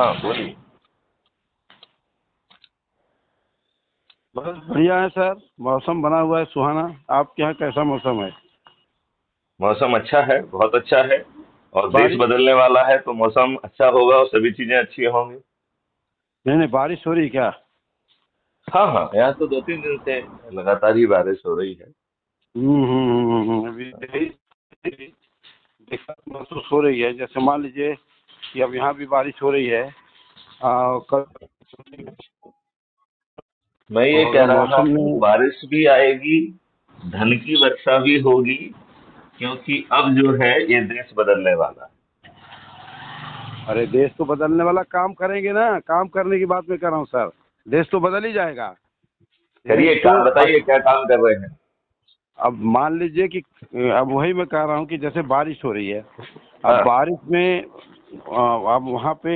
हाँ बोलिए। बस बढ़िया है सर। मौसम बना हुआ है सुहाना। आपके यहाँ कैसा मौसम है? मौसम अच्छा है, बहुत अच्छा है। और देश बारिश? बदलने वाला है तो मौसम अच्छा होगा और सभी चीजें अच्छी होंगी। नहीं नहीं, बारिश हो रही क्या? हाँ हाँ, यहाँ तो 2-3 दिन से लगातार ही बारिश हो रही है। अभी यही दिक्कत महसूस हो रही है। जैसे मान लीजिए कि अब यहाँ भी बारिश हो रही है। कल मैं ये और कह रहा मौसम हूँ में। बारिश भी आएगी, धन की वर्षा भी होगी, क्योंकि अब जो है ये देश बदलने वाला है। अरे देश तो बदलने वाला, काम करेंगे ना। काम करने की बात मैं कर रहा हूँ सर। देश तो बदल ही जाएगा। करिए देश तो काम, बताइए क्या काम कर रहे हैं। अब मान लीजिए कि अब वही मैं कह रहा हूँ कि जैसे बारिश हो रही है। अब हाँ। बारिश में अब वहाँ पे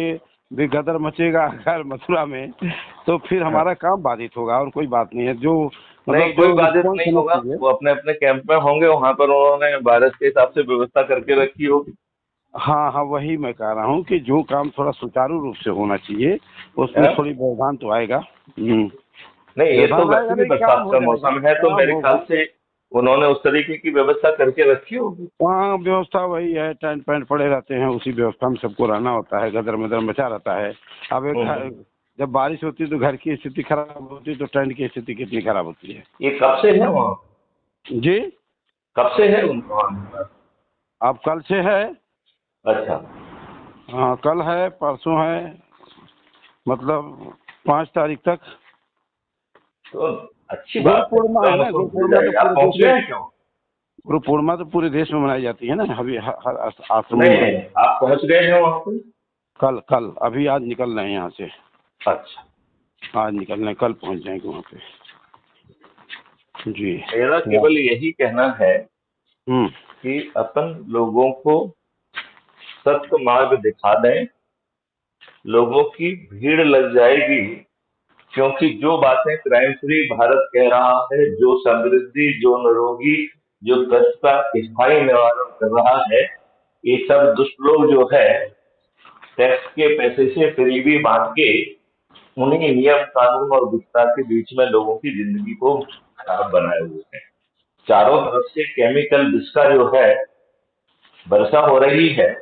भी गदर मचेगा अगर मथुरा में, तो फिर हाँ। हमारा काम बाधित होगा और कोई बात नहीं है। जो नहीं, मतलब कोई जो बाधित रिस्पॉन्स नहीं होना होगा। चाहिए। वो अपने अपने कैंप में होंगे, वहां पर उन्होंने बारिश के हिसाब से व्यवस्था करके रखी होगी। हाँ हाँ, वही मैं कह रहा हूँ कि जो काम थोड़ा सुचारू रूप से होना चाहिए उसमें हाँ? थोड़ी व्यवधान तो आएगा। नहीं, ये तो व्यवधान वैसे आएगा भी नहीं, काम बरसात हो का जाएगा, मौसम है तो काम मेरे ख्याल होगा। से उन्होंने उस तरीके की व्यवस्था करके रखी होगी। वहाँ व्यवस्था वही है, टेंट पैंट पड़े रहते हैं, उसी व्यवस्था में सबको रहना होता है। गदर मदर मचा रहता है। अब एक हम्म। जब बारिश होती है तो घर की स्थिति खराब होती है, तो टेंट की स्थिति कितनी खराब होती है। ये कब से है वहाँ? जी। कब से है उन वहाँ? अब कल से है। अच्छा। हाँ, कल है, परसों है, मतलब 5 तारीख तक। तो अच्छी गुरु बात है, पूर्णिमा है कल ना। तो गुरु खुल पूर्णिमा तो जाएगा। आप पूरे पहुंच देश गए में। हैं क्यों? गुरु पूर्णिमा तो पूरे देश में मनाई जाती है ना, अभी हर आश्रमों नहीं में। नहीं, आप पहुंच गए हैं वहाँ पे? कल कल अभी आज निकल रहे हैं यहाँ से। अच्छा। आज निकल रहे हैं, कल पहुँच जाएंगे वहाँ पे। जी। मेरा वाह। केवल यही कहना है हम्म। कि अपन लोगों को सत्य मार्ग दिखा दें, लोगों की भीड़ लग जाएगी। क्योंकि जो बातें क्राइम फ्री भारत कह रहा है, जो समृद्धि, जो निरोगी, जो कष्ट का स्थायी निवारण कर रहा है, ये सब दुष्ट लोग जो है टैक्स के पैसे से फ्रीबी बांट के उन्हीं नियम कानून और विस्तार के बीच में लोगों की जिंदगी को खराब बनाए हुए हैं। चारों तरफ से केमिकल विष का जो है वर्षा हो रही है,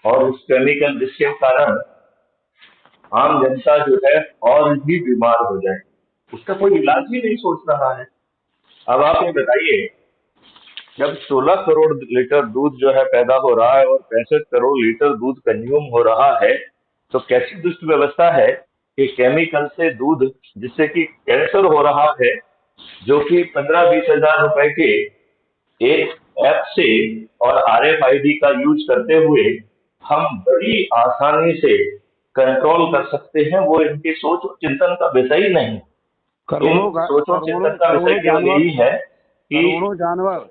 और उस केमिकल विष के कारण आम जनता जो है और भी बीमार हो जाए। उसका कोई इलाज ही नहीं सोच रहा है। अब आप ये बताइए, जब 16 करोड़ लीटर दूध जो है पैदा हो रहा है और 65 करोड़ लीटर दूध कंज्यूम हो रहा है, तो कैसी दुष्ट व्यवस्था है कि केमिकल से दूध, जिससे कि कैंसर हो रहा है, जो कि 15-20 हजार रुपए के एक ऐप से और RFID का यूज करते हुए हम बड़ी आसानी से कंट्रोल कर सकते हैं। वो इनकी सोच और चिंतन का विषय ही नहीं। इन सोच और करोड़ों चिंतन का विषय करोड़ों केवल जानवर, यही है कि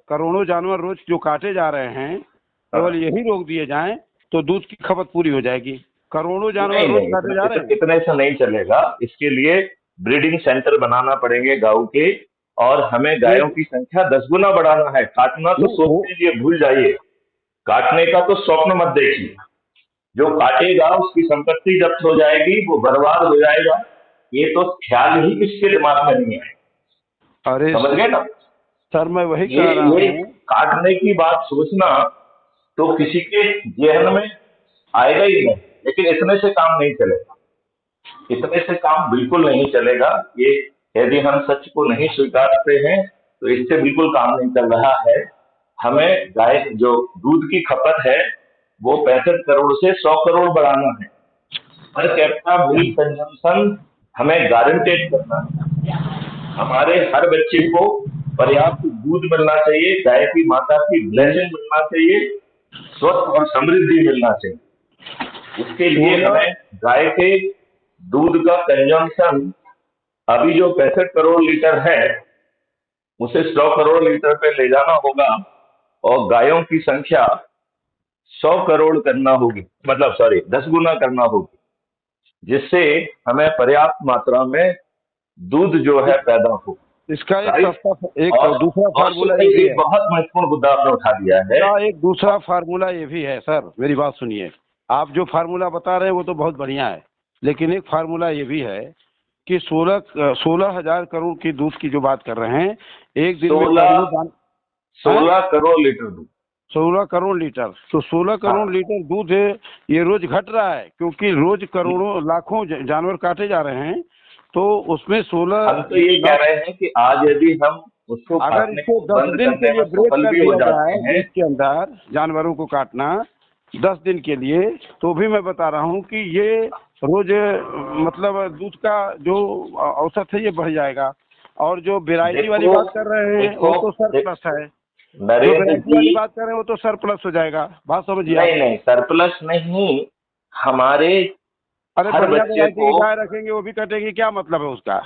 करोड़ों जानवर रोज जो काटे जा रहे हैं, केवल यही रोक दिए जाएं तो दूध की खपत पूरी हो जाएगी। करोड़ों जानवर नहीं रोज नहीं, काटे जा रहे हैं। इतने से नहीं चलेगा। इसके लिए ब्रीडिंग सेंटर बनाना पड़ेंगे गाँव के, और हमें गायों एक की संख्या 10 गुना बढ़ाना है। काटना तो नहीं सोच वो लीजिए, भूल जाइए। काटने का तो स्वप्न मत देखिए। जो काटेगा उसकी संपत्ति जब्त हो जाएगी, वो बर्बाद हो जाएगा। ये तो ख्याल ही किसके दिमाग में नहीं है। अरे समझ गए ना? सर, मैं वही ये कह रहा ये हूँ। काटने की बात सोचना तो किसी के जहन में आएगा ही नहीं। लेकिन इतने से काम नहीं चलेगा। इतने से काम बिल्कुल नहीं चलेगा। ये यदि हम सच को नहीं स्वीकारते हैं तो इससे बिल्कुल काम नहीं चल रहा है। हमें गाय जो दूध की खपत है वो 65 करोड़ से 100 करोड़ बढ़ाना है। पर कैपिटा मिल्क कंजम्पशन हमें गारंटेड करना है। हमारे हर बच्चे को पर्याप्त दूध मिलना चाहिए, गाय की माता की ब्लेसिंग मिलना चाहिए, स्वस्थ और समृद्धि मिलना चाहिए। इसके लिए पूरा हमें गाय के दूध का कंजम्पशन अभी जो 65 करोड़ लीटर है उसे 100 करोड़ लीटर पे ले जाना होगा, और गायों की संख्या 100 करोड़ करना होगी, मतलब सॉरी 10 गुना करना होगी, जिससे हमें पर्याप्त मात्रा में दूध जो है पैदा हो। इसका एक राइट। सस्ता, एक और दूसरा और फार्मूला ये भी एक है। बहुत महत्वपूर्ण मुद्दा आपने उठा दिया है। इसका एक दूसरा फार्मूला ये भी है सर, मेरी बात सुनिए। आप जो फार्मूला बता रहे हैं वो तो बहुत बढ़िया है, लेकिन एक फार्मूला ये भी है कि 16,000 करोड़ की दूध की जो बात कर रहे हैं, एक दिन में 16 करोड़ लीटर दूध, 16 करोड़ लीटर, तो 16 करोड़ लीटर दूध है, ये रोज घट रहा है क्योंकि रोज करोड़ों लाखों जानवर काटे जा रहे हैं, तो उसमें 16 हम तो ये कह रहे हैं कि आज यदि हम उसको अगर काटने इसको को 10 बंद दिन के करने लिए में ब्रेक सफल कर भी हो दिया जाते जाए हैं, देश के अंदर जानवरों को काटना 10 दिन के लिए, तो भी मैं बता रहा हूँ कि ये रोज मतलब दूध का जो औसत है ये बढ़ जाएगा। और जो वेराइटी वाली देखो बात कर रहे हैं वो तो सरप्लस है, जो नरेंद्र वेराइटी वाली जी, बात कर रहे हैं वो तो सरप्लस हो जाएगा। बात समझिए नहीं आप। नहीं सरप्लस नहीं, हमारे अरे हर बढ़िया बच्चे वेराइटी को, की गाय रखेंगे वो भी कटेगी, क्या मतलब है उसका?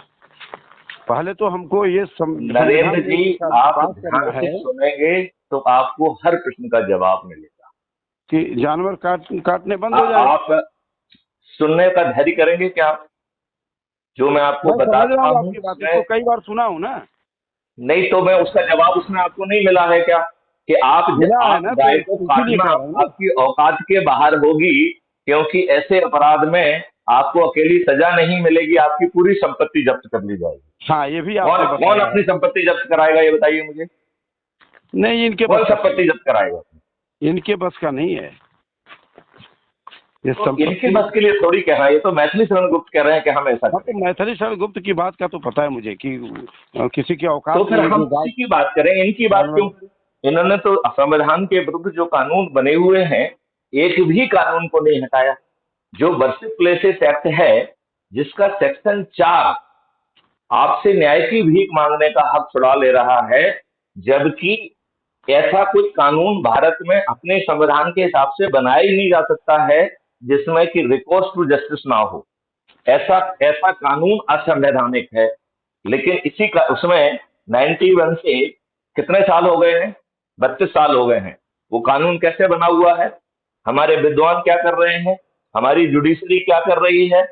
पहले तो हमको ये नरेंद्र संविधान जी के साथ आप बात ध्यान करना से है सुनेंगे तो आपको हर प्रश्न का जवाब मिलेगा। कि जानवर काटने बंद हो जाए। आप सुनने का धैर्य करेंगे क्या? जो मैं आपको मैं बता समझ रहा रहा हूँ हूँ आपकी बात, उसमें, इसको कई बार सुना हूँ ना। नहीं तो मैं उसका जवाब उसमें आपको नहीं मिला है क्या कि मिला है आप ना, तो गाय को इसीलिए काटना कह रहा हूँ ना। आपकी औकात के बाहर होगी, क्योंकि ऐसे अपराध में आपको अकेली सजा नहीं मिलेगी, आपकी पूरी संपत्ति जब्त कर ली जाएगी। हाँ, ये भी कौन आपने कौन बताया अपनी है। संपत्ति जब्त कराएगा ये बताइए मुझे? नहीं, इनके कौन बस का संपत्ति जब्त कराएगा? इनके बस का नहीं है ये तो इनके संपत्ति। बस के लिए थोड़ी कह रहा है, ये तो मैथिली शरण गुप्त कह रहे हैं कि हम ऐसा हाँ, तो करेंगे। मैथिली शरण गुप्त की बात का तो पता है मुझे कि किसी की तो औकात फिर नहीं है हम जो गाय उसी की बात करें, इनकी बात क्यों जानवर। करें? इन्होंने तो संविधान के विरुद्ध जो कानून बने हुए हैं, एक भी कानून को नहीं हटाया। जो वर्शिप प्लेसेस एक्ट है, जिसका सेक्शन 4 आपसे न्याय की भीख मांगने का हक छुड़ा ले रहा है, जबकि ऐसा कोई कानून भारत में अपने संविधान के हिसाब से बनाया ही नहीं जा सकता है जिसमें कि रिकोर्स टू जस्टिस ना हो। ऐसा ऐसा कानून असंवैधानिक है। लेकिन इसी का उसमें 91 से कितने साल हो गए हैं? 32 साल हो गए हैं। वो कानून कैसे बना हुआ है? हमारे विद्वान क्या कर रहे हैं? हमारी जुडिशरी क्या कर रही है?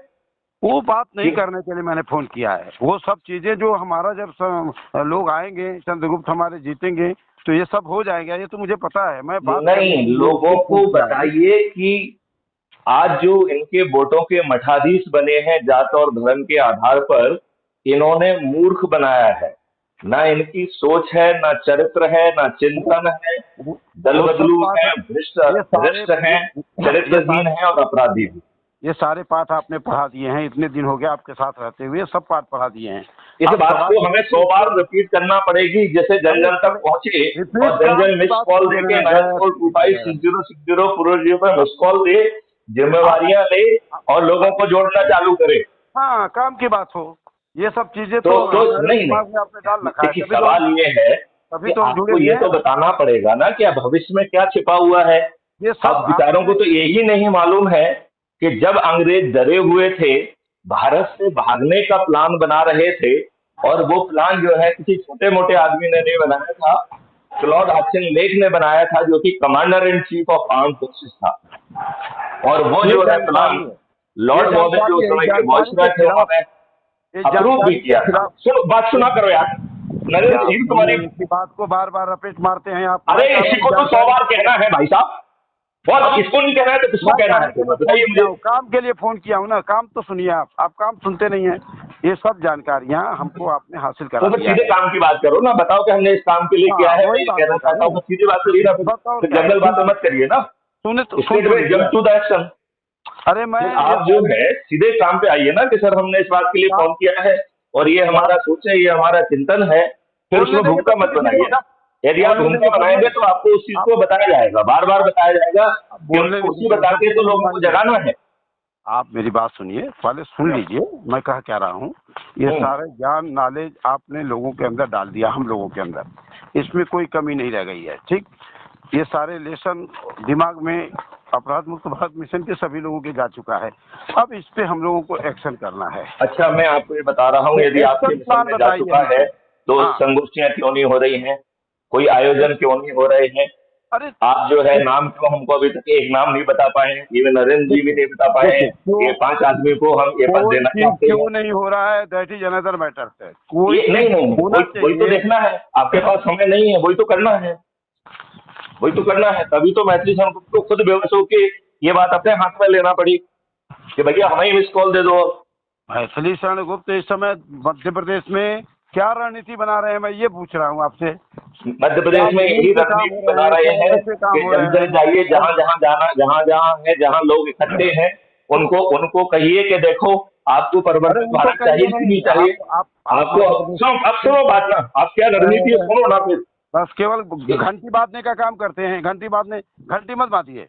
वो बात नहीं कि करने के लिए मैंने फोन किया है। वो सब चीजें जो हमारा जब लोग आएंगे, चंद्रगुप्त हमारे जीतेंगे, तो ये सब हो जाएगा, ये तो मुझे पता है। मैं बात करने नहीं, के लिए लोगों इसलिए फोन को किया है। बताइए कि आज जो इनके वोटों के मठाधीश बने हैं जात और धर्म के आधार पर, इन्होंने मूर्ख बनाया है। ना इनकी सोच है, ना चरित्र है, ना चिंतन है, दल वो सब बदलू पाठ है, भ्रष्ट ये सारे भ्रष्ट हैं, ये चरित्रहीन है और अपराधी भी। ये सारे पाठ आपने पढ़ा दिए हैं, इतने दिन हो गया आपके साथ रहते हुए, सब पाठ पढ़ा दिए हैं। इस आप बात सवाल को ये हमें है 100 बार कि रिपीट करना पड़ेगी, जैसे जन अरे जन तक पहुंचे रिपीट और जन काम जन की मिस बात कॉल कीजिए दे के ना, 94256060 पूर्व जीरो पर मिस कॉल दे, आप जिम्मेवारियां ले और लोगों को जोड़ना चालू करे। हाँ, काम की बात हो। ये सब चीजें तो तो तो हमारे नहीं दिमाग में आपने डाल नहीं, रखा है, देखिए सवाल ये है तभी कि तो हम जुड़े आपको हुए ये तो हैं। बताना पड़ेगा ना कि अब भविष्य में क्या छिपा हुआ है। ये सब अब बेचारों को आपने तो यही नहीं मालूम है कि जब अंग्रेज डरे हुए थे, भारत से भागने का प्लान बना रहे थे, और वो प्लान जो है किसी छोटे मोटे आदमी ने नहीं बनाया था, क्लॉड ऑप्शन लेक ने बनाया था, जो कि commander in chief of arm forces था। और वो ये जो है जानकारी प्लान है, लॉर्ड मॉडल जो उस इस समय के जानकारी वॉइसरॉय के थे खिलाफ, उन्होंने इस अप्रूव भी जानकारी के किया था। खिलाफ सुनो, बात सुना करो यार। क्या नरेंद्र जी तुम्हारी, इसी बात को बार बार रपेट मारते हैं आप। अरे मैं कह रहा इसी हूँ को तो 100 जानकारी बार कहना है भाई साहब, और इसको नहीं कहना है तो किसको मैं कहना है? कहने के लिए फोन बताइए किया मुझे। हूँ, काम के लिए फोन किया हूँ ना। काम तो सुनिए आप काम सुनते नहीं हैं। ये सब जानकारियाँ हमको आपने हासिल तो करा फिर दिया सीधे है। काम की बात करो ना, बताओ कि हमने इस काम के लिए किया हाँ, है, मैं वही ये बात कहना बता चाहता रहे हूँ, हैं। तो सीधी बात करिए ना, बस और फिर क्या है, जंगल बातें मत करिए ना, सुन स्ट्रेट तो वे लीजिए। Jump to the action. अरे मैं फिर आप जो है सीधे काम पे आइए ना कि सर हमने इस बात के लिए फोन किया है और ये हमारा सोच है, ये हमारा चिंतन है, फिर बोलने उसमें देंगे भूमिका तो मत फिर बनाइए ना। यदि आप बोलने भूमिका देंगे बनाएंगे तो आपको उस चीज आप को बताया जाएगा, बार बार बताया जाएगा, बोलने क्योंकि उसी देंगे बता के तो लोगों को जगाना है। आप मेरी बात सुनिए, पहले सुन लीजिए मैं कह रहा हूँ। ये सारे ज्ञान नॉलेज आपने लोगों के अंदर डाल दिया, हम लोगों के अंदर, इसमें कोई कमी नहीं रह गई है। ठीक, ये सारे लेसन दिमाग में अपराध मुक्त भारत मिशन के सभी लोगों के जा चुका है। अब इस पे हम लोगों को एक्शन करना है। अच्छा, मैं आपको ये बता रहा हूँ, यदि आपके एक्शन मिशन प्लान में जा बताइए चुका है तो हाँ। संगोष्ठियां क्यों नहीं हो रही हैं, कोई आयोजन क्यों नहीं हो रहे हैं? अरे आप जो है नाम क्यों हमको अभी तक एक नाम नहीं बता पाए हैं? ये नरेंद्र जी भी नहीं बता पाए हैं। ये 5 आदमी को हम ये पद कोई देना चीज चाहते हैं। क्यों नहीं हो रहा है, दैट इज अनदर मैटर है। कोई ये नहीं नहीं होना वही तो चाहिए। देखना है, आपके पास समय नहीं है, वही तो करना है, वही तो करना है। तभी तो मैथिली संघ को खुद बेहोश होके ये बात अपने हाथ में लेना पड़ी कि भैया हमें मिस कॉल दे दो। मैथिली शरण गुप्त इस समय मध्य प्रदेश में क्या रणनीति बना रहे हैं, मैं ये पूछ रहा हूँ आपसे। मध्य प्रदेश में यही रणनीति बना रहे हैं कि जब जब जाइए, जहाँ जहाँ जाना, जहाँ जहाँ है, जहाँ लोग इकट्ठे हैं, उनको उनको कहिए कि देखो आपको परवर्ती भारत चाहिए कि नहीं चाहिए। आपको सुनो, अब सुनो बात ना, आप क्या रणनीति है सुनो ना फिर। बस केवल घंटी बांधने का काम करते हैं, घंटी मत बांधिए,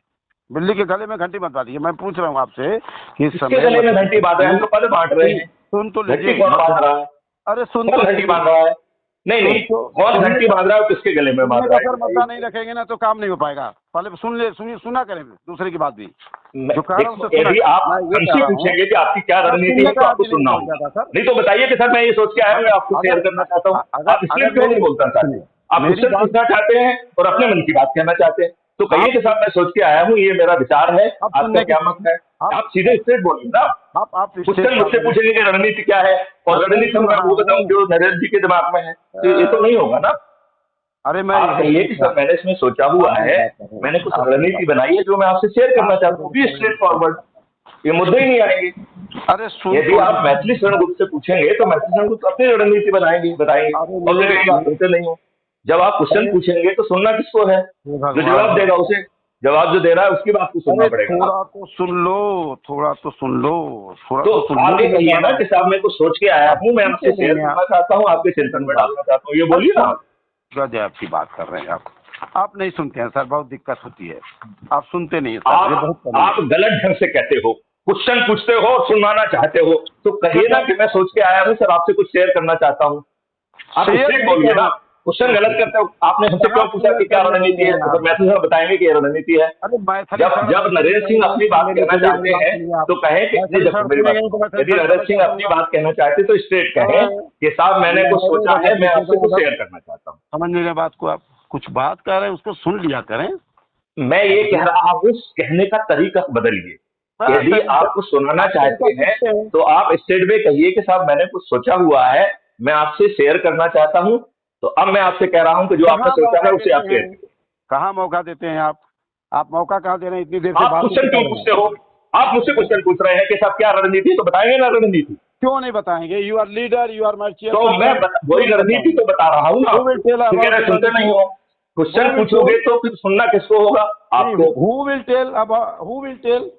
बिल्ली के गले में घंटी मत बांधिए। मैं पूछ रहा हूँ आपसे कि किसके गले में घंटी बांध रहे हैं? हम तो पद बांट रहे हैं। सुन तो घंटी लीजिए। कौन बांध रहा है? अरे सुन कौन तो घंटी बांध रहा है? नहीं नहीं, कौन घंटी बांध रहा है, किसके गले में बांध रहा अगर मुद्दा है? नहीं रखेंगे ना तो काम नहीं हो पाएगा। पहले सुना करें दूसरे की बात भी। जो कह रहा हूँ देखो, यदि आप हमसे पूछेंगे कि आपकी क्या रणनीति है तो आपको सुनना होगा। नहीं तो बताइए कि सर मैं ये सोच के आया, मैं आपको शेयर करना चाहता हूँ। आप इसलिए क्यों नहीं बोलना चाहते? आप क्वेश्चन पूछना चाहते हैं और अपने मन की बात कहना चाहते हैं, तो कहिए कि साहब मैं सोच के आया हूँ, ये मेरा विचार है, आपका क्या मत है? आप सीधे स्ट्रेट बोलिए ना। आप क्वेश्चन मुझसे पूछेंगे कि रणनीति क्या है, और रणनीति मैं वो बताऊँ जो नरेंद्र जी के दिमाग में है, ये तो नहीं होगा ना। अरे मैं आप कहिए कि सर मैंने इसमें सोचा हुआ है, मैंने कुछ रणनीति बनाई है जो मैं आपसे शेयर करना चाहता हूँ, बी स्ट्रेट फॉरवर्ड, ये मुद्दे ही नहीं आएंगे। अरे यदि आप मैथिली शरण गुप्त से पूछेंगे तो मैथिली शरण गुप्त अपनी रणनीति बताएंगे। और सुनते नहीं हो। जब आप क्वेश्चन पूछेंगे तो सुनना किसको है? जो जवाब देगा उसे, जवाब जो दे रहा है उसकी बात को सुनना पड़ेगा। थोड़ा तो सुन लो, तो आप ये कहिए ना कि साहब मैं कुछ सोच के आया हूँ, मैं आपसे शेयर करना चाहता हूँ, आपके चिंतन में डालना चाहता हूँ, ये बोलिए ना। गजब की बात कर रहे हैं आप नहीं सुनते हैं सर, बहुत दिक्कत होती है, आप सुनते नहीं हैं। आप गलत ढंग से कहते हो, क्वेश्चन पूछते हो और सुनवाना चाहते हो, तो कहिए ना कि मैं सोच के आया हूँ सर, आपसे कुछ शेयर करना चाहता हूँ। आप इससे बोलिए ना, क्वेश्चन गलत करते हो। आपने हमसे क्यों पूछा कि क्या रणनीति है, तो मैथिली साहब बताएंगे कि ये रणनीति है। जब नरेंद्र सिंह अपनी बात कहना चाहते हैं तो कहें कि यदि नरेंद्र सिंह अपनी बात कहना चाहते तो स्ट्रेट कहें कि साहब मैंने कुछ सोचा है, मैं आपसे कुछ शेयर करना चाहता हूँ। समझ नहीं रहे बात को, आप कुछ बात कर रहे हैं उसको सुन लिया करें। मैं ये कह रहा हूँ कहने का तरीका बदलिए। यदि आप कुछ सुनाना चाहते हैं तो आप स्टेट में कहिए कि साहब मैंने कुछ सोचा हुआ है, मैं आपसे शेयर करना चाहता हूं। तो अब मैं आपसे कह रहा हूं कि जो आपने सोचा है उसे आप शेयर करिए। कहाँ मौका देते हैं आप मौका कहाँ दे रहे हैं? इतनी देर से आप क्वेश्चन क्यों पूछते हो? आप मुझसे क्वेश्चन पूछ रहे हैं कि साहब क्या रणनीति, तो बताएंगे ना रणनीति। क्यों नहीं बताएंगे? You are leader, you are marcher. तो मैं वही रणनीति तो बता रहा हूँ ना, सुनते नहीं हो। क्वेश्चन पूछोगे तो फिर सुनना किसको होगा? आपको। हु विल टेल,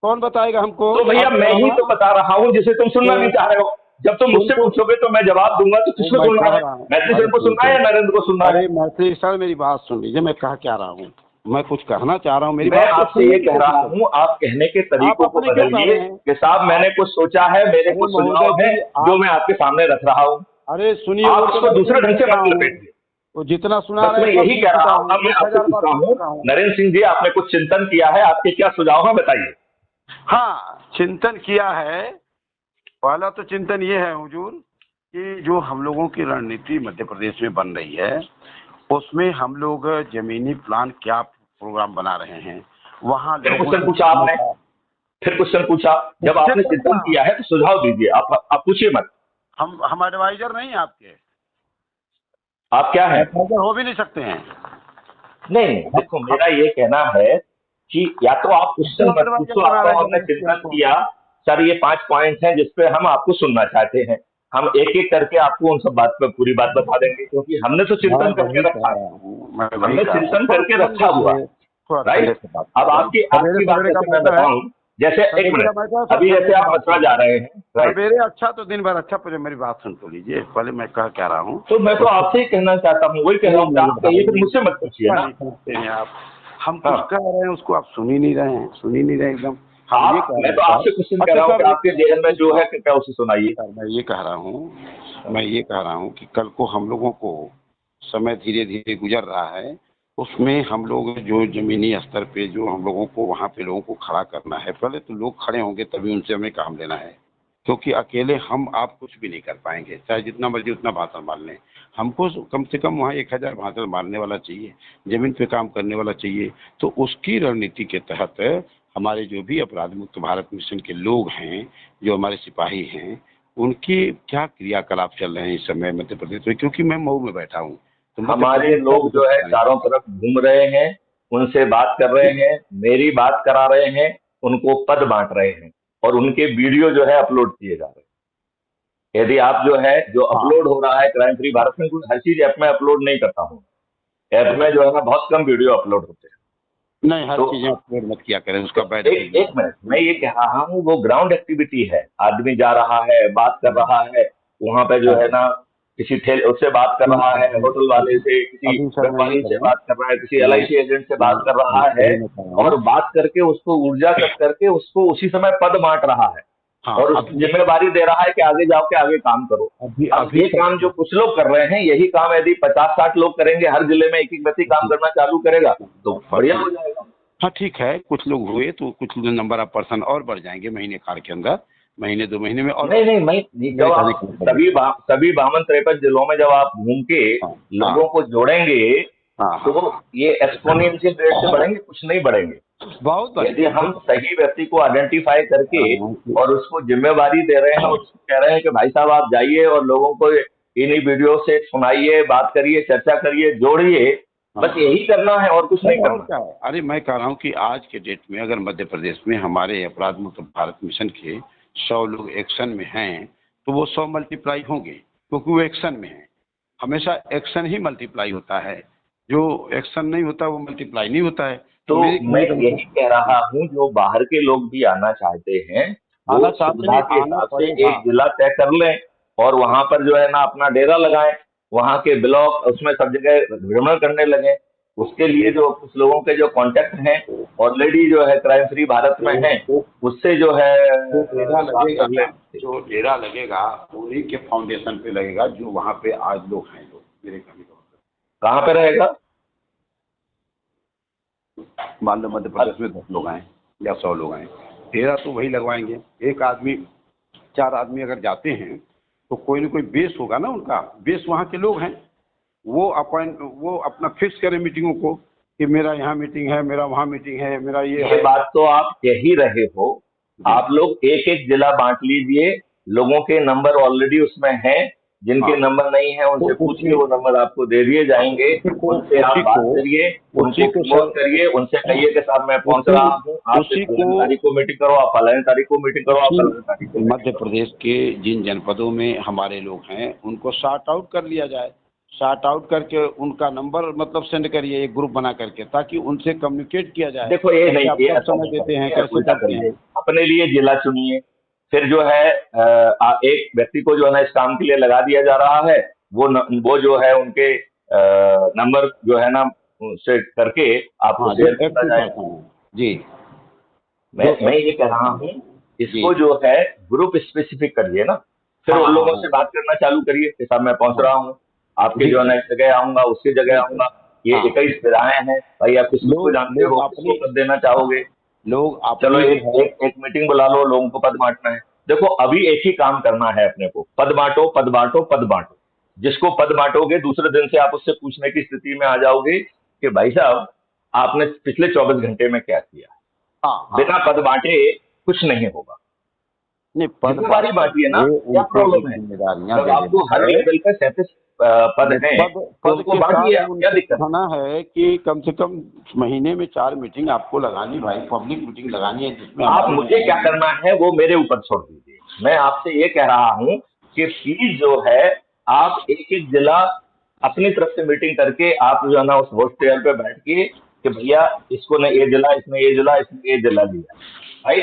कौन बताएगा हमको? तो भैया मैं ही तो बता रहा हूँ जिसे तुम सुनना नहीं चाह रहे हो। जब तुम मुझसे पूछोगे तो मैं जवाब दूंगा, तो किसको सुनना है? मैथिली सर को सुनना है या नरेंद्र को सुनना है? मैथिली सर मेरी बात सुन लीजिए, मैं कह क्या रहा हूँ, मैं कुछ कहना चाह रहा हूँ। मैं आपसे ये कह रहा हूँ, आप कहने के तरीकों को बदलिए कि साहब मैंने कुछ सोचा है, मेरे कुछ सुझाव है जो मैं आपके सामने रख रहा हूँ। अरे सुनिए, आप उसको दूसरे ढंग से मत लपेटिए। वो जितना सुना मैं यही कह रहा हूँ। अब मैं आपसे पूछ रहा हूँ, नरेंद्र सिंह जी आपने कुछ चिंतन किया है, आपके क्या सुझाव है बताइए। हाँ, चिंतन किया है। पहला तो चिंतन ये है हुजूर कि जो हम लोगों की रणनीति मध्य प्रदेश में बन रही है उसमें हम लोग जमीनी प्लान क्या प्रोग्राम बना रहे हैं, वहाँ क्वेश्चन पूछा आपने, फिर क्वेश्चन पूछा। जब आपने चिंतन किया है तो सुझाव दीजिए, आप पूछिए मत। हम एडवाइजर नहीं है आपके। आप क्या है? हो भी नहीं सकते हैं। नहीं देखो, मेरा ये कहना है कि या तो आप क्वेश्चन मत पूछो, आपका हमने चिंतन किया सर ये 5 पॉइंट हैं जिसपे हम आपको सुनना चाहते हैं, हम एक एक करके आपको उन सब बात पर पूरी बात बता देंगे, क्योंकि हमने तो चिंतन करके रखा है, हमने चिंतन करके रखा हुआ है, राइट। अब आपकी बात जैसे मैं बताऊं, जैसे एक मिनट, अभी जैसे आप मथुरा जा रहे हैं, मेरे अच्छा तो दिन भर अच्छा, पर मेरी बात सुन तो लीजिए पहले, मैं कह रहा हूँ। तो मैं तो आपसे ही कहना चाहता हूँ, वही कह रहा हूँ, आप कहिए फिर मुझसे मत पूछिए ना। आप हम कुछ कह रहे हैं उसको आप सुन ही नहीं रहे एकदम। मैं तो आपसे क्वेश्चन कर रहा हूँ कि आपके जेहन में जो है क्या उसे सुनाइए। मैं ये कह रहा हूँ कि कल को हम लोगों को समय धीरे धीरे गुजर रहा है, उसमें हम लोग जो जमीनी स्तर पे जो हम लोगों को वहाँ पे लोगों को खड़ा करना है, पहले तो लोग खड़े होंगे तभी उनसे हमें काम लेना है, क्योंकि अकेले हम आप कुछ भी नहीं कर पाएंगे, चाहे जितना मर्जी उतना भाषण मार लें। हमको कम से कम वहाँ 1000 भाषण मारने वाला चाहिए, जमीन पे काम करने वाला चाहिए। तो उसकी रणनीति के तहत हमारे जो भी अपराध मुक्त भारत मिशन के लोग हैं, जो हमारे सिपाही हैं, उनकी क्या क्रियाकलाप चल रहे हैं इस समय मध्य प्रदेश में, क्योंकि मैं मऊ में बैठा हूँ। हमारे लोग जो है चारों तरफ घूम रहे हैं, उनसे बात कर रहे हैं, मेरी बात करा रहे हैं, उनको पद बांट रहे हैं। और उनके वीडियो जो है अपलोड किए जा रहे हैं। यदि आप जो है जो हाँ अपलोड हो रहा है क्राइम फ्री भारत में, कुछ हर चीज ऐप में अपलोड नहीं करता हूँ। ऐप में जो है ना बहुत कम वीडियो अपलोड होते हैं। नहीं, हर तो चीजें अपलोड मत किया करें, उसका बैड एक मिनट, मैं ये कह रहा हूँ वो ग्राउंड एक्टिविटी है, आदमी जा रहा है, बात कर रहा है, वहां पे जो है ना किसी ठेल उससे बात कर रहा है, होटल वाले से, किसी अभी सर मैं ये व्यापारी से करूँ, बात कर रहा है, किसी मैं एलआईसी एजेंट से बात कर रहा है, अभी मैं कह रहा हूँ, और बात करके उसको ऊर्जा करके उसको उसी समय पद बांट रहा है हाँ और उसको अभी जिम्मेदारी दे रहा है कि आगे जाओ के आगे काम करो। अभी अब अभी ये काम जो कुछ लोग कर रहे हैं, यही काम यदि 50-60 लोग करेंगे, हर जिले में एक एक व्यक्ति काम करना चालू करेगा, तो बढ़िया हो जाएगा। हाँ ठीक है, कुछ लोग हुए तो कुछ नंबर ऑफ पर्सन और बढ़ जाएंगे महीने खार के अंदर, महीने 2 महीने में। और नहीं नहीं, मैं जब मेरे कहने आप का मतलब है, सभी 52-53 जिलों में जब आप घूम के हाँ लोगों को जोड़ेंगे, हाँ हाँ तो ये एक्सपोनेंशियल रेट से बढ़ेंगे, कुछ नहीं बढ़ेंगे। बहुत यदि बढ़ेंगे। हम सही व्यक्ति को आइडेंटिफाई करके हाँ और उसको जिम्मेवारी दे रहे हैं और उसको कह रहे हैं कि भाई साहब आप जाइए और लोगों को इन्हीं वीडियो से सुनाइए, बात करिए, चर्चा करिए, जोड़िए, बस यही करना है और कुछ नहीं और करना। क्या है, अरे मैं कह रहा हूँ कि आज के डेट में अगर मध्य प्रदेश में हमारे अपराध मुक्त भारत मिशन के 100 लोग एक्शन में हैं, तो वो 100 मल्टीप्लाई होंगे, क्योंकि वो एक्शन में हैं। हमेशा एक्शन ही मल्टीप्लाई होता है, जो एक्शन नहीं होता वो मल्टीप्लाई नहीं होता है। तो तो मेरे मैं कहने का यही मतलब, कह रहा हूँ, जो बाहर के लोग भी आना चाहते हैं, वो आना चाहते सुविधा नहीं, के आना हिसाब से पड़ेगा। एक जिला तय कर लें और वहां पर जो है ना अपना डेरा लगाएं, वहां के ब्लॉक उसमें सब जगह भ्रमण करने लगे। उसके लिए जो कुछ लोगों के जो कांटेक्ट हैं ऑलरेडी जो है क्राइम फ्री भारत में हैं, उससे जो है जो डेरा बात लगेगा कर लें। जो डेरा लगेगा उन्हीं के फाउंडेशन पे लगेगा, जो वहाँ पे आज लोग हैं, लोग मेरे कहने का मतलब। कहाँ पे रहेगा? मान लो मध्य प्रदेश में 10 लोग आए या 100 लोग आए, डेरा तो वही लगवाएंगे। एक आदमी 4 आदमी अगर जाते हैं तो कोई ना कोई बेस होगा ना, उनका बेस वहाँ के लोग हैं। वो अपना फिक्स करें मीटिंगों को कि मेरा यहाँ मीटिंग है, मेरा वहाँ मीटिंग है, मेरा ये ये है। बात तो आप कह ही रहे हो। जी आप लोग एक एक जिला बांट लीजिए, लोगों के नंबर ऑलरेडी उसमें हैं, जिनके हाँ, नंबर नहीं है तो उनसे पूछिए, उसमें वो नंबर आपको दे दिए जाएंगे। उनसे आप बात करिए, उसी उनको को प्रमोट सर, करिए, उनसे कहिए कि साहब मैं पहुंच उसी रहा हूँ, आप उसी को फलानी तारीख को मीटिंग करो, आप फलानी तारीख को मीटिंग करो, आप उसी फलानी तारीख को मीटिंग मध्य करो। प्रदेश के जिन जनपदों में हमारे लोग हैं उनको शार्ट आउट कर लिया जाए। शार्ट आउट करके उनका नंबर मतलब सेंड करिए एक ग्रुप बना करके, ताकि उनसे कम्युनिकेट किया जाए। देखो ये अच्छा नहीं, आप ये कब ऐसा समय नहीं देते हैं, करिए, कैसे उल्टा करते करिए, हैं। अपने लिए जिला चुनिए। फिर जो है एक व्यक्ति को जो है ना इस काम के लिए लगा दिया जा रहा है, वो जो है उनके नंबर जो है ना से करके आपको हाँ, जो शेयर करता एक्टिव जाएगा। पर्सन है जी, जो मैं ये कह रहा हूँ, जी इसको जो है ग्रुप स्पेसिफिक करिए ना। फिर हाँ उन हाँ लोगों हाँ से बात करना चालू करिए कि साहब मैं पहुंच हाँ रहा हूँ, आपके जी जो है जी ना इस जगह आऊंगा, उसकी जगह बिल्कुल। आऊंगा, ये हाँ 21 विधाएं हैं भाई, आप किसको लोग जानते लोग हो, किसको अपनी पद देना चाहोगे? लोग चलो अपनी जो एक है, एक एक मीटिंग बुला लो, लोगों को पद बांटना है। देखो अभी एक ही काम करना है अपने को, पद बांटो, पद बांटो, पद बांटो। जिसको पद बांटोगे दूसरे दिन से आप उससे पूछने की स्थिति में आ जाओगे कि भाई साहब आपने पिछले 24 घंटे में क्या किया। हाँ हाँ बिना हाँ पद बांटे कुछ नहीं होगा। नहीं, पद बांट जिम्मेवारी बांटिए ना, करके क्या उनको प्रॉब्लम एक है? जिम्मेदारियां जब दे आपको देना हर है। लेवल पे 37 पद हैं, पद तो पद उनको के बांटिए, साथ आप क्या उनको दिक्कत है? कहना है कि कम से कम महीने में 4 मीटिंग आपको लगानी, भाई पब्लिक मीटिंग लगानी है, जिसमें आप हमारे मुझे क्या करना है वो मेरे ऊपर छोड़ दीजिए। मैं आपसे ये कह रहा हूं कि प्लीज जो है आप एक एक जिला अपनी तरफ से मीटिंग करके आप जो है ना उस वोट टेबल पे बैठ के कि भैया इसको ने ये जिला, इसने ये जिला, इसने ये जिला लिया भाई।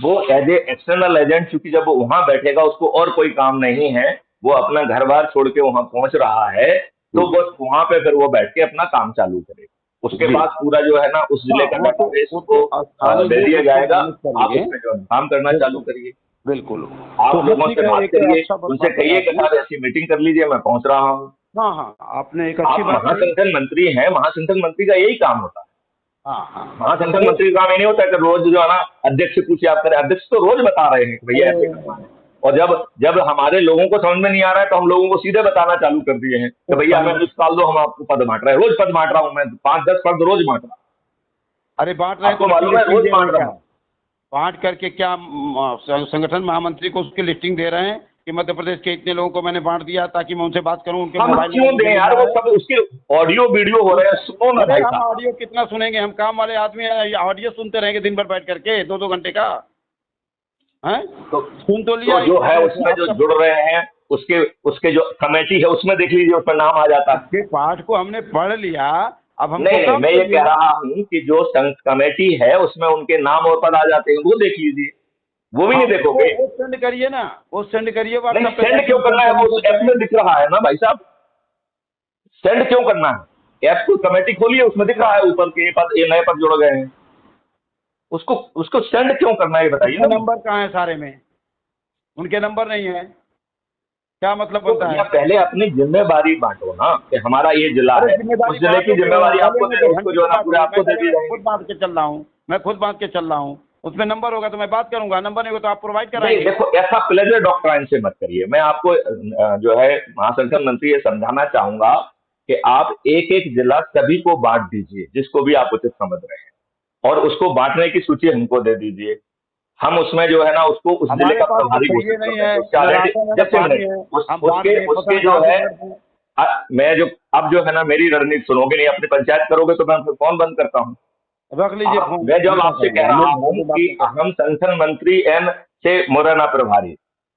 वो एज ए एक्सटर्नल एजेंट, चूंकि जब वो वहां बैठेगा उसको और कोई काम नहीं है, वो अपना घर बार छोड़ के वहां पहुंच रहा है, तो बस वहां पे फिर वो बैठ के अपना काम चालू करे। उसके जी पास पूरा जो है ना उस हाँ, जिले का डाटाबेस वो उसको तो स्थानीय दे लोग दिया उसको जाएगा। मैनेज आप करेंगे। उसमें जो है काम करना चालू बिल्कुल करिए। बिल्कुल। तो आप हाँ लोगों ठीक से है, बात एक करिए, अच्छा उनसे बात बताया कहिए कि आपने। साहब ऐसी मीटिंग कर लीजिए, मैं पहुंच रहा हूँ। हाँ हाँ, आपने एक आप अच्छी बात कही। महासंगठन मंत्री हैं, महासंगठन मंत्री का यही काम होता है। हाँ हाँ महासंगठन तो मंत्री का काम ये नहीं होता कि रोज जो है ना अध्यक्ष से पूछे आप करें। अध्यक्ष तो रोज बता रहे हैं कि भैया ऐसे करना है, और जब जब हमारे लोगों को समझ में नहीं आ रहा है तो हम लोगों को सीधे बताना चालू कर दिए हैं कि भैया हमें लिस्ट डाल दो, हम आपको पद बांट रहे हैं। रोज पद बांट रहा हूं मैं, 5-10 पद रोज बांट रहा हूं। अरे बांट रहे हैं तो आपको उसकी मालूम है लिस्टिंग रोज दे रहे बांट हैं रहा क्या? हूं। बांट करके क्या संगठन महामंत्री को उसकी लिस्टिंग दे रहे हैं कि मध्य प्रदेश के इतने लोगों को मैंने बांट दिया, ताकि मैं उनसे बात करूं, उनके हम मोबाइल क्यों नंबर मुझे दें मिल यार, वो रहा है। सब उसके ऑडियो वीडियो हो रहे हैं, सुनो ना अरे भाई हम साहब। ऑडियो कितना सुनेंगे, हम काम वाले आदमी हैं, ऑडियो सुनते रहेंगे दिन भर बैठ करके 2-2 घंटे का। हैं? तो सुन तो लिया जो है उसमें जो जुड़ रहे हैं उसके उसके जो कमेटी है उसमें देख लीजिए, उसमें नाम आ जाता है। उसके पाठ को हमने पढ़ लिया, अब हमको नहीं नहीं, काम मैं ये चाहिए। कह रहा हूँ कि जो संघ कमेटी है उसमें उनके नाम और पद आ जाते हैं, वो देख लीजिए। वो भी हाँ नहीं देखोगे? वो सेंड करिए ना, वो सेंड करिए नहीं, व्हाट्सएप पे सेंड ताकि क्यों हम करना है? वो कंफर्म उस कर ऐप दें। में दिख रहा है ना भाई साहब। सेंड क्यों करना है? ऐप को कमेटी खोलिए, उसमें दिख रहा है ऊपर के पद, ये नए पद जुड़ गए हैं। उसको उसको सेंड क्यों करना है ये बताइए उसके ना। नंबर कहाँ है सारे में? उनके नंबर नहीं है, क्या मतलब तो बनता भैया है? पहले अपनी जिम्मेदारी बांटो ना, कि हमारा ये जिला अरे है, उस जिम्मेदारी जिले बांट की लो तो जिम्मेवारी गले आपको में दे तो दो, उसको घंटी जो है की ना बात पूरे हो, आपको दे दी खुद जाएंगी। बांध के चल रहा हूँ, मैं खुद बांध के चल रहा हूँ। उसमें नंबर होगा तो मैं बात करूंगा, नंबर नहीं होगा तो आप प्रोवाइड नहीं कराएंगे। देखो, ऐसा प्लेजर डॉक्ट्राइन से मत करिए। मैं आपको जो है महासंगठन मंत्री ये समझाना चाहूंगा कि आप एक एक जिला सभी को बांट दीजिए, जिसको भी आप उचित समझ रहे हैं, और उसको बांटने की सूची हमको दे दीजिए। हम उसमें जो है ना उसको उस जिले हमारे का पास तो प्रभारी चाहिए घोषित कर नहीं है, देंगे, उसके न आइडेंटिटी राशन है न जस्ट पानी मिनट, है, उस हम बांट उसके दें, पता उसके नहीं जो कहाँ से है करते हैं। मैं जो अब जो है ना मेरी रणनीति सुनोगे नहीं, अपनी पंचायत करोगे तो मैं फिर फोन बंद करता हूँ। रख लीजिए आप, फोन, मैं हम जब क्या आपसे करेंगे, कह हमें रहा घर हूं में बात कि नहीं करनी। हम संगठन मंत्री एन से मुरैना प्रभारी,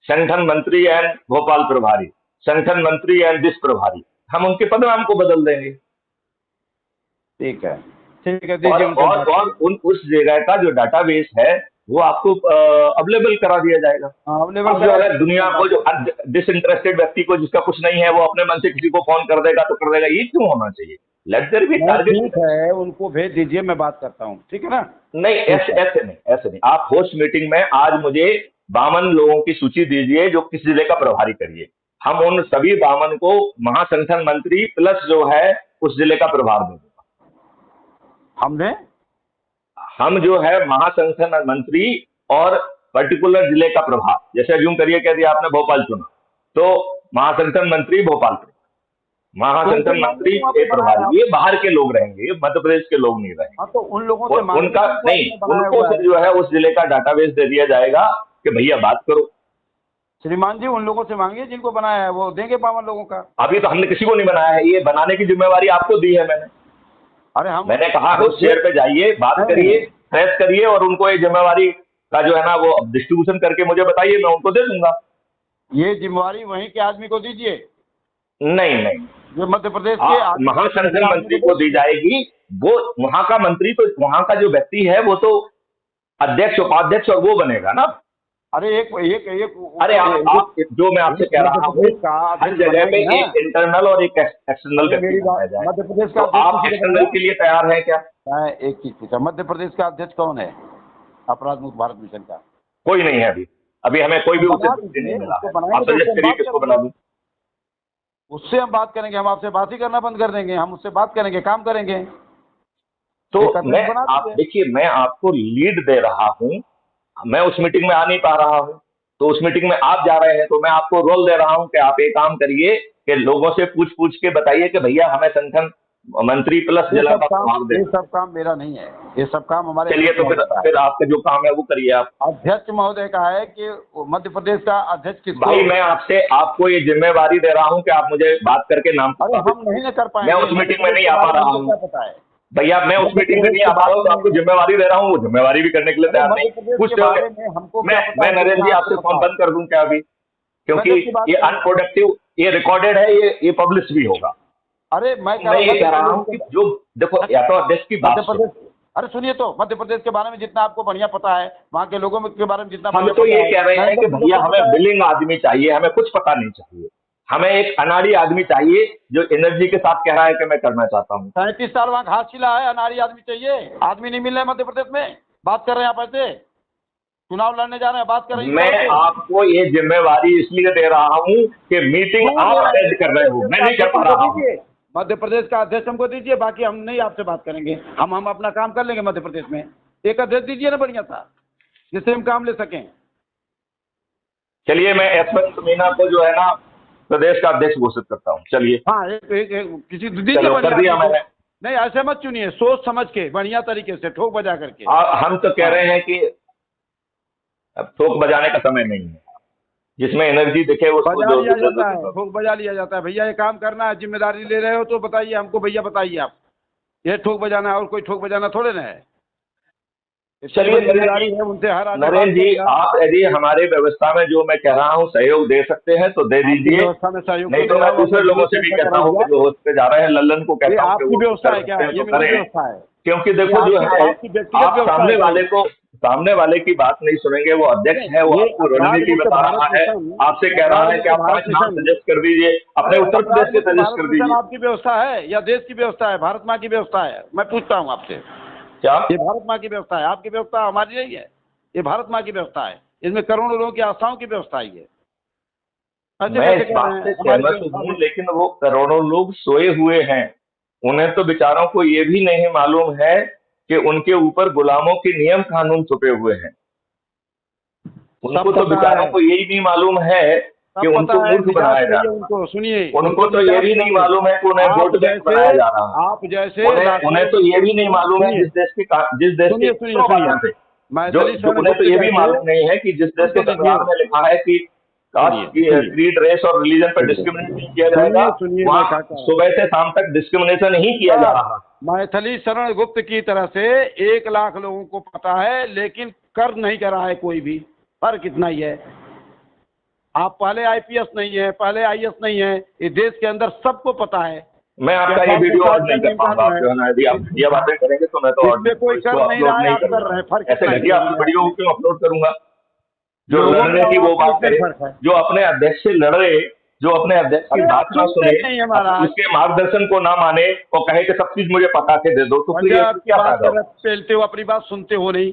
संगठन मंत्री एन भोपाल प्रभारी, संगठन मंत्री एन दिस प्रभारी, हम उनके पदनाम को बदल देंगे। ठीक है, ठीक है, और दीजिए उनसे और बात और करेंगे। उन उस जगह का जो डाटाबेस है वो आपको अवेलेबल करा दिया जाएगा। हाँ अवेलेबल अब जो करा है दीजिए, दुनिया हम बात को जो करेंगे। डिसइंटरेस्टेड व्यक्ति को, जिसका कुछ नहीं है, वो अपने मन से किसी को फोन कर देगा तो कर देगा, ये क्यों होना चाहिए? लेट देयर बी नहीं टारगेट। ठीक है, उनको भेज दीजिए, मैं बात करता हूँ, ठीक है ना? नहीं, ठीक ऐसे है। ऐसे नहीं, ऐसे नहीं। आप होस्ट मीटिंग में आज मुझे 52 लोगों की सूची दीजिए जो किस जिले का प्रभारी करिए। हम उन सभी 52 को महासंगठन मंत्री प्लस जो है उस जिले का प्रभार देंगे। हमने हम जो है महासंगठन मंत्री और पर्टिकुलर जिले का प्रभार, जैसे अज्यूम करिए कह दिया आपने भोपाल चुना, तो महासंगठन मंत्री भोपाल पे, तो उनसे महासंगठन मांगे मंत्री क्यों आपने ए बनाया प्रभारी, आप? ये बाहर के लोग रहेंगे, ये मध्य प्रदेश के लोग नहीं रहेंगे। हाँ तो उन लोगों से और मांगे उनका क्यों नहीं, आपने बनाया उनको हुआ फिर है? जो है उस जिले का डाटाबेस दे दिया जाएगा कि भैया बात करो। श्रीमान जी उन लोगों से मांगिए जिनको बनाया है, वो देंगे 52 लोगों का। अभी तो हमने किसी को नहीं बनाया है, ये बनाने की जिम्मेवारी आपको दी है मैंने। अरे हम मैंने कहा उस देखिए, शेयर पे जाइए, बात नहीं करिए, नहीं, प्रेस करिए, और उनको ये जिम्मेवारी का जो है ना वो डिस्ट्रीब्यूशन करके मुझे बताइए, मैं उनको दे दूंगा। ये जिम्मेवारी वहीं के आदमी को दीजिए, नहीं नहीं, जो मध्य प्रदेश के आप आदमी, महासंगठन महिला आदमी मंत्री को को दे दी दीजिए। जाएगी। वो वहां का मंत्री, तो वहां का जो व्यक्ति है वो तो अध्यक्ष उपाध्यक्ष और वो बनेगा ना। अरे एक एक एक अरे आप जो मैं आपसे कह मध्य रहा हूँ, प्रदेश का हर अध्यक्ष जगह पे बनाएंगे ना। एक इंटरनल और एक एक्सटर्नल अरे व्यक्ति मेरी बनाया बात, जाए। मध्य प्रदेश का तो अध्यक्ष आप किसी को एक्सटर्नल बनाया? के लिए तैयार हैं क्या? मैं एक चीज पूछा, मध्य प्रदेश का अध्यक्ष कौन है अपराध मुक्त भारत मिशन का? कोई नहीं है अभी। अभी हमें कोई तो भी उचित बना व्यक्ति नहीं दीजिए, मिला उसको है। आप बनाएंगे तो उससे सजेस्ट हम करिए बात किसको बना करेंगे, दूं। उससे हम बात करेंगे, हम आपसे बात ही करना बंद कर देंगे, हम उससे बात करेंगे, काम करेंगे। तो एक मैं, अध्यक्ष बना आप दीजिए। देखिए, मैं आपको लीड दे रहा हूं, मैं उस मीटिंग में आ नहीं पा रहा हूं, तो उस मीटिंग में आप जा रहे हैं, तो मैं आपको रोल दे रहा हूं कि आप एक काम करिए कि लोगों से पूछ पूछ के बताइए कि भैया हमें संगठन मंत्री प्लस जिला का प्रभार दे। ये सब काम मेरा नहीं है, ये सब काम हमारे चलिए, अध्यक्ष तो महोदय का है। फिर आपका जो काम है वो करिए आप। अध्यक्ष महोदय का है कि मध्य प्रदेश का अध्यक्ष किसको? भाई मैं आपसे आपको ये जिम्मेवारी दे रहा हूं कि आप मुझे बात करके नाम अरे प्रस्तावित हम नहीं करिए। न कर मैं पाएंगे, उस मध्य मीटिंग में प्रदेश नहीं के आ पा बारे में रहा हमको हूं क्या पता है? भैया, मैं उस मध्य मीटिंग में प्रदेश नहीं के आ पा रहा बारे हूं, तो आपको में, जिम्मेवारी दे रहा हूं, वो जिम्मेवारी भी करने के लिए अरे तैयार नहीं। मध्य प्रदेश के पूछते हो बारे क्या? में हमको मैं क्या पता मैं है नरेंद्र जी कितना आपसे आपको फोन पता बंद कर दूं क्या अभी? है? क्योंकि गजब की बात ये कर रहे हैं। अनप्रोडक्टिव, ये रिकॉर्डेड है, ये पब्लिश भी होगा। अरे मैं कह मैं रहा हूँ ये मध्य कह रहा प्रदेश हूं कि के, जो देखो, या तो अध्यक्ष की मध्य बात सुनो। प्रदेश, अरे सुनिए तो, मध्य प्रदेश के बारे में जितना आपको बढ़िया पता है, वहाँ के लोगों के बारे में जितना हम बढ़िया तो पता ये है, कह रहे हैं कि नरेंद्र जी भैया को हमें पता है। बिलिंग आदमी चाहिए, हमें कुछ पता नहीं चाहिए। हमें एक अनाड़ी आदमी चाहिए जो एनर्जी के साथ कह रहा है कि मैं करना चाहता हूँ। 37 साल वहाँ घास छिला है, अनाड़ी आदमी चाहिए, आदमी नहीं मिल रहे मध्य प्रदेश में। बात कर रहे हैं आप ऐसे, चुनाव लड़ने जा रहे हैं, बात कर रहे हैं इस मैं तरह से। आपको ये जिम्मेवारी इसलिए दे रहा हूं कि मीटिंग क्यों आप दे रहे हैं? अटेंड कर रहे हो, मैं नहीं कर पा हमको रहा हूं। दीजिए, मध्य प्रदेश का अध्यक्ष हमको दीजिए, बाकी हम नहीं आपसे बात करेंगे, हम अपना काम कर लेंगे मध्य प्रदेश में। एक अध्यक्ष दीजिए ना बढ़िया सा, जिससे हम काम ले सकें। चलिए, मैं यशवंत मीना को जो है ना प्रदेश का अध्यक्ष घोषित करता हूँ। चलिए, हाँ एक किसी दीजिए चलो बढ़िया कर दिया आदमी को। मैंने। नहीं ऐसे मत चुनिए, सोच समझ के बढ़िया तरीके से ठोक बजा करके। हम तो कह रहे हैं कि अब ठोक बजाने का समय नहीं है, जिसमें एनर्जी दिखे उसको बजा जो लिया जो- जाता है, जो- ठोक बजा लिया जाता है। भैया ये काम करना है, जिम्मेदारी ले रहे हो तो बताइए हमको, भैया बताइए आप, ये ठोक बजाना है, और कोई ठोक बजाना थोड़े ना है। चलिए जिम्मेदारी है उनसे हर आदमी बात नरेंद्र जी, करेगा। आप यदि हमारे व्यवस्था में जो मैं कह रहा हूँ सहयोग दे सकते हैं तो दे आपकी दीजिए, व्यवस्था में सहयोग नहीं तो तो दे मैं रहा हूँ, दूसरे मैं लोगों जरूर से भी चर्चा कहता हूँ कराऊंगा। कि जो होस्ट पे जा रहे हैं लल्लन को ये कहता हूँ कि आपकी वो व्यवस्था कर है क्या? सकते हैं ये तो मेरी करें। व्यवस्था है? क्योंकि ये देखो जो है, आपकी व्यक्तिगत आप व्यवस्था है क्या? सामने वाले की बात नहीं सुनेंगे, वो अध्यक्ष है, वो ये आपको अपराध रणनीति मुक्त बता भारत रहा है, मिशन, आपसे कह रहा अपराध है कि मुक्त आप भारत 5 नाम मिशन, सजेस्ट कर दीजिए, अपने अरे उत्तर प्रदेश अपराध के मुक्त सजेस्ट भारत कर मिशन दीजिए। आपकी व्यवस्था है या देश की व्यवस्था है? भारत माँ की व्यवस्था है? मैं पूछता हूँ आपसे। क्या ये भारत माँ की व्यवस्था है, आपकी व्यवस्था हमारी नहीं है। ये भारत माँ की व्यवस्था है, इसमें करोड़ों लोगों की आस्थाओं की व्यवस्था है ये। ऐसे मैं कैसे इस कह रहे बात हैं से हमारी सहमत व्यवस्था हूँ, नहीं? लेकिन वो करोड़ों लोग सोए हुए हैं, उन्हें तो बेचारों को ये भी नहीं मालूम है कि उनके ऊपर गुलामों के नियम कानून छुपे हुए हैं। उनको सब तो पता बेचारों है, को यही नहीं मालूम है कि सब पता उनको है। मूर्ख निजात बनाया जा चाहिए रहा है। उनको, सुनिए, उनको उनको तो ये निजात भी नहीं चाहिए। मालूम है कि उन्हें आप वोट बैंक जैसे बनाया जा रहा है। आप जैसे उन्हें लाखों, तो ये भी नहीं मालूम है सुनिए जिस देश के सुनिए सुनिए कितनों सुनिए, बातें थे, जो मैथिली जो शरण उन्हें तो गुप्त ये भी जैसे, मालूम नहीं है कि जिस देश के सुनते लीजिए, संविधान में लिखा है कि कास्ट सुनिए सुनिए क्रीड रेस और रिलीजन पर सुनिए डिस्क्रिमिनेट नहीं किया जाएगा, सुनिए सुनिए, मैं क्या वहाँ कह रहा हूँ। सुबह से शाम तक डिस्क्रिमिनेशन ही किया जा बस रहा है। मैथिली शरण गुप्त की तरह से 1 लाख लोगों को पता है, लेकिन कर नहीं कर रहा है कोई भी। फर्क इतना ही है। आप पहले आईपीएस नहीं है, पहले आईएएस नहीं है, इस देश के अंदर सबको पता है मैं कि आपका ये अठारह सौ वीडियो साठ और का नहीं कर नियम पाऊंगा, कानून आप है। जो है ना, यदि आप घटिया बातें करेंगे तो मैं इस पे तो कोई इसको कर नहीं रहा अपलोड है, नहीं आप कर करूंगा। रहे हैं। फर्क ऐसे इतना ही घटिया है मेरी वीडियो आपसे। क्यों अपलोड करूंगा? जो लोगों में लड़ने और की वो आपसे बात इतना ही करे, फर्क है। जो अपने अध्यक्ष से लड़े, जो अपने अध्यक्ष की अरे आप बात ना सुनते सुने, नहीं है महाराज। उसके मार्गदर्शन को ना माने और कहे कि सब चीज मुझे पता के दे दो, तो फिर ये पंजाब की क्या बात फायदा कर हो? रहे, पेलते हो, अपनी बात सुनते हो नहीं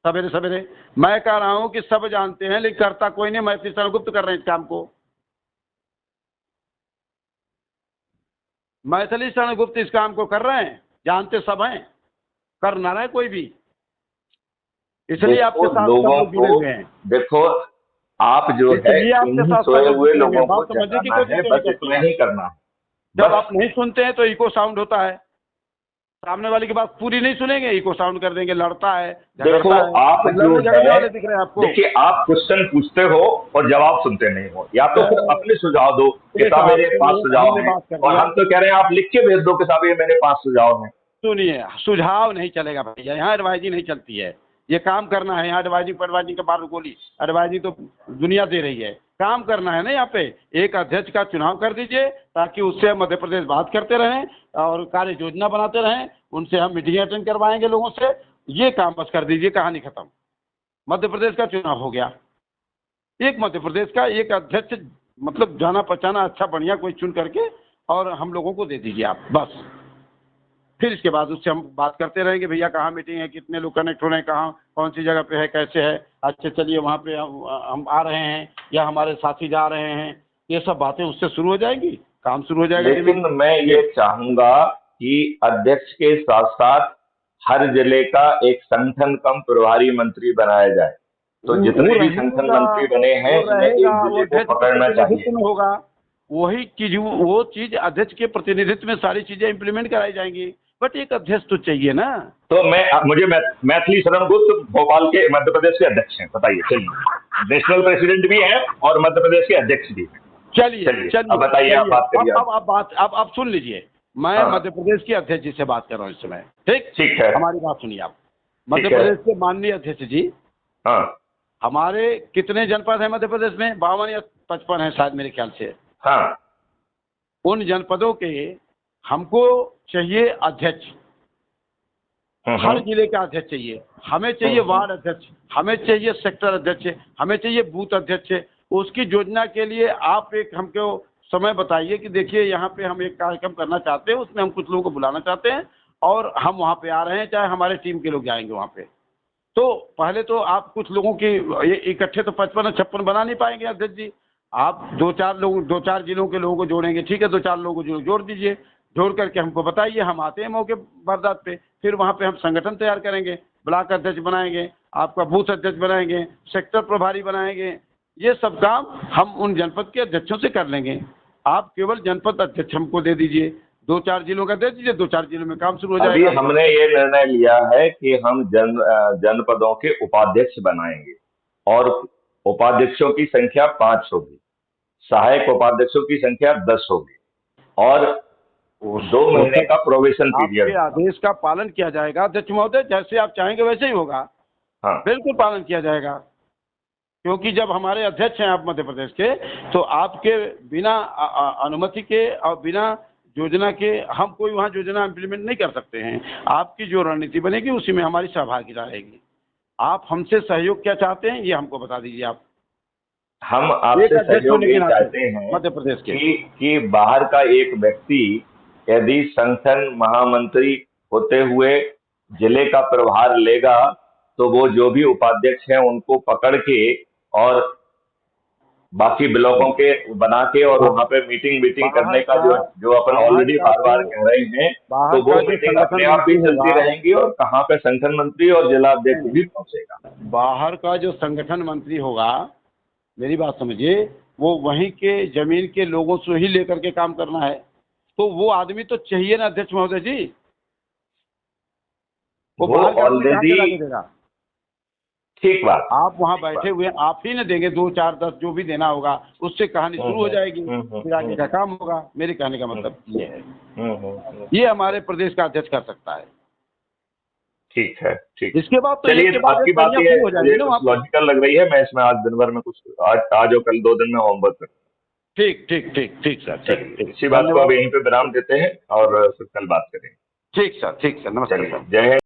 सवेरे सवेरे। मैं कह रहा हूँ कि सब जानते हैं, लेकिन करता कोई नहीं। मैथिली शरण गुप्त कर रहे हैं इस काम को। मैथिली शरण गुप्त इस काम को कर रहे हैं, जानते सब हैं, कर ना रहे कोई भी, इसलिए देखो आपके साथ सब लोगों लोग को, जुड़े हुए हैं। देखो आप जो है इसलिए आपके इन्हीं साथ सब सोए लोग हुए जुड़े हुए हैं। लोगों को बात समझने की जगाना कोशिश है, क्यों नहीं बस करते इतना हैं? ही करना है। जब बस आप नहीं सुनते हैं तो इको साउंड होता है। सामने वाले की बात पूरी नहीं सुनेंगे, इको साउंड कर देंगे, लड़ता है, देखो झगड़ता है। आप तो जो लड़ने झगड़ने है, वाले दिख रहे हैं आपको? देखिए आप क्वेश्चन पूछते हो और जवाब सुनते नहीं हो, या तो फिर अ, अपने सुझाव दो कि एक साहब मेरे पांच आपसे सुझाव हमने हैं, बात कर और दिया। हम तो कह रहे हैं आप लिख के भेज दो कि साहब ये मेरे 5 सुझाव हैं। सुनिए, सुझाव नहीं चलेगा भैया, यहाँ एडवाइजिंग नहीं चलती है। ये काम करना है यहाँ। एडवाइजिंग के बाहर गोली, एडवाइजिंग तो दुनिया दे रही है। काम करना है ना यहाँ पे। एक अध्यक्ष का चुनाव कर दीजिए, ताकि उससे हम मध्य प्रदेश बात करते रहें और कार्य योजना बनाते रहें। उनसे हम मीटिंग अटेंड करवाएंगे लोगों से। ये काम बस कर दीजिए, कहानी खत्म। मध्य प्रदेश का चुनाव हो गया। एक मध्य प्रदेश का एक अध्यक्ष, मतलब जाना पहचाना अच्छा बढ़िया कोई चुन करके और हम लोगों को दे दीजिए आप, बस। फिर इसके बाद उससे हम बात करते रहेंगे, भैया कहाँ मीटिंग है, कितने लोग कनेक्ट हो रहे हैं, कहाँ कौन सी जगह पे है, कैसे है। अच्छा चलिए वहाँ पे हम आ रहे हैं या हमारे साथी जा रहे हैं। ये सब बातें उससे शुरू हो जाएंगी, काम शुरू हो जाएगा। लेकिन मैं ये चाहूंगा कि अध्यक्ष के साथ साथ हर जिले का एक संगठन कम प्रभारी मंत्री बनाया जाए। तो वो जितने भी संगठन रहेगा, मंत्री बने हैं वो उन्हें रहेगा, एक वो जिले को अध्यक्ष के पकड़ना चाहिए। प्रतिनिधित्व में होगा। वही चीज, वो चीज अध्यक्ष के प्रतिनिधित्व में सारी चीजें इंप्लीमेंट कराई जाएंगी। बट एक अध्यक्ष तो चाहिए ना। तो मुझे मैथिली शरण गुप्त भोपाल के मध्य प्रदेश के अध्यक्ष हैं, बताइए। चलिए, नेशनल प्रेसिडेंट भी हैं और मध्य प्रदेश के अध्यक्ष भी हैं। चलिए चलिए चलिए अब बताइए, आप चलिए, बात करिए। अब सुन लीजिए। मैं हाँ। मध्य प्रदेश के अध्यक्ष जी से बात कर रहा हूँ इस समय। ठीक ठीक है। हमारी बात सुनिए आप। मध्य ठीक है। प्रदेश के माननीय अध्यक्ष जी, हाँ हमारे कितने जनपद हैं मध्य प्रदेश में? 52 या 55 है शायद, मेरे ख्याल से। हाँ। उन जनपदों के हमको चाहिए अध्यक्ष। हर जिले का अध्यक्ष चाहिए। हमें चाहिए वार्ड अध्यक्ष, हमें चाहिए सेक्टर अध्यक्ष, हमें चाहिए बूथ अध्यक्ष। उसकी योजना के लिए आप एक हमको समय बताइए कि देखिए यहाँ पे हम एक कार्यक्रम करना चाहते हैं, उसमें हम कुछ लोगों को बुलाना चाहते हैं और हम वहाँ पे आ रहे हैं, चाहे हमारे टीम के लोग जाएंगे वहाँ पे। तो पहले तो आप कुछ लोगों की ये इकट्ठे तो 55 और 56 बना नहीं पाएंगे अध्यक्ष जी। आप 2-4 जिलों के लोगों को जोड़ेंगे, ठीक है, 2-4 लोगों को जोड़ दीजिए। जोड़ करके हमको बताइए, हम आते हैं मौके वारदात पे। फिर वहाँ पे हम संगठन तैयार करेंगे, ब्लॉक अध्यक्ष बनाएंगे, आपका बूथ अध्यक्ष बनाएंगे, सेक्टर प्रभारी बनाएंगे। ये सब काम हम उन जनपद के अध्यक्षों से कर लेंगे। आप केवल जनपद अध्यक्ष हमको दे दीजिए, 2-4 जिलों का दे दीजिए, 2-4 जिलों में काम शुरू हो अभी जाएगा। हमने ये निर्णय लिया है कि हम जनपदों के उपाध्यक्ष बनाएंगे और उपाध्यक्षों की संख्या 5 होगी, सहायक उपाध्यक्षों की संख्या 10 होगी और 2 महीने का प्रोबेशन पीरियड। आपके आदेश का पालन किया जाएगा अध्यक्ष महोदय, जैसे आप चाहेंगे वैसे ही होगा। हाँ बिल्कुल पालन किया जाएगा, क्योंकि जब हमारे अध्यक्ष हैं आप मध्य प्रदेश के, तो आपके बिना अनुमति के और बिना योजना के हम कोई वहाँ योजना इम्प्लीमेंट नहीं कर सकते हैं। आपकी जो रणनीति बनेगी उसी में हमारी सहभागिता रहेगी। आप हमसे सहयोग क्या चाहते हैं ये हमको बता दीजिए आप। हम एक आपसे अध्यक्ष सहयोग होने के ये नाते चाहते हैं मध्य प्रदेश के। कि बाहर का एक व्यक्ति यदि संगठन महामंत्री होते हुए जिले का प्रभार लेगा तो वो जो भी उपाध्यक्ष हैं उनको पकड़ के और बाकी ब्लॉकों के बना के और वहां पे मीटिंग करने का जो अपन ऑलरेडी बार बार कह रहे हैं, तो वो मीटिंग अपने आप ही चलती रहेंगी और कहाँ पे संगठन मंत्री और जिला अध्यक्ष भी पहुंचेगा। बाहर का जो संगठन मंत्री होगा, मेरी बात समझिए, वो वहीं के जमीन के लोगों से ही लेकर के काम करना है, तो वो आदमी तो चाहिए ना अध्यक्ष महोदय जी। वो बाहर का आदमी कहाँ से ला के देगा? ठीक बात। आप वहाँ बैठे हुए आप ही न देंगे, 2, 4, 10 जो भी देना होगा, उससे कहानी शुरू हो जाएगी, फिर आगे का काम होगा। मेरे कहने का मतलब ये है, ये हमारे प्रदेश का अध्यक्ष कर सकता है। ठीक है, ठीक। इसके बाद तो चलिए, आपकी बात ये लॉजिकल लग रही है। मैं इसमें आज दिन भर में कुछ आज और कल 2 दिन में होमवर्क करूँ। ठीक सर, ठीक। इसी बात को अब यहीं पे विराम देते हैं और फिर कल बात करेंगे। ठीक सर, नमस्कार सर। जय हिंद।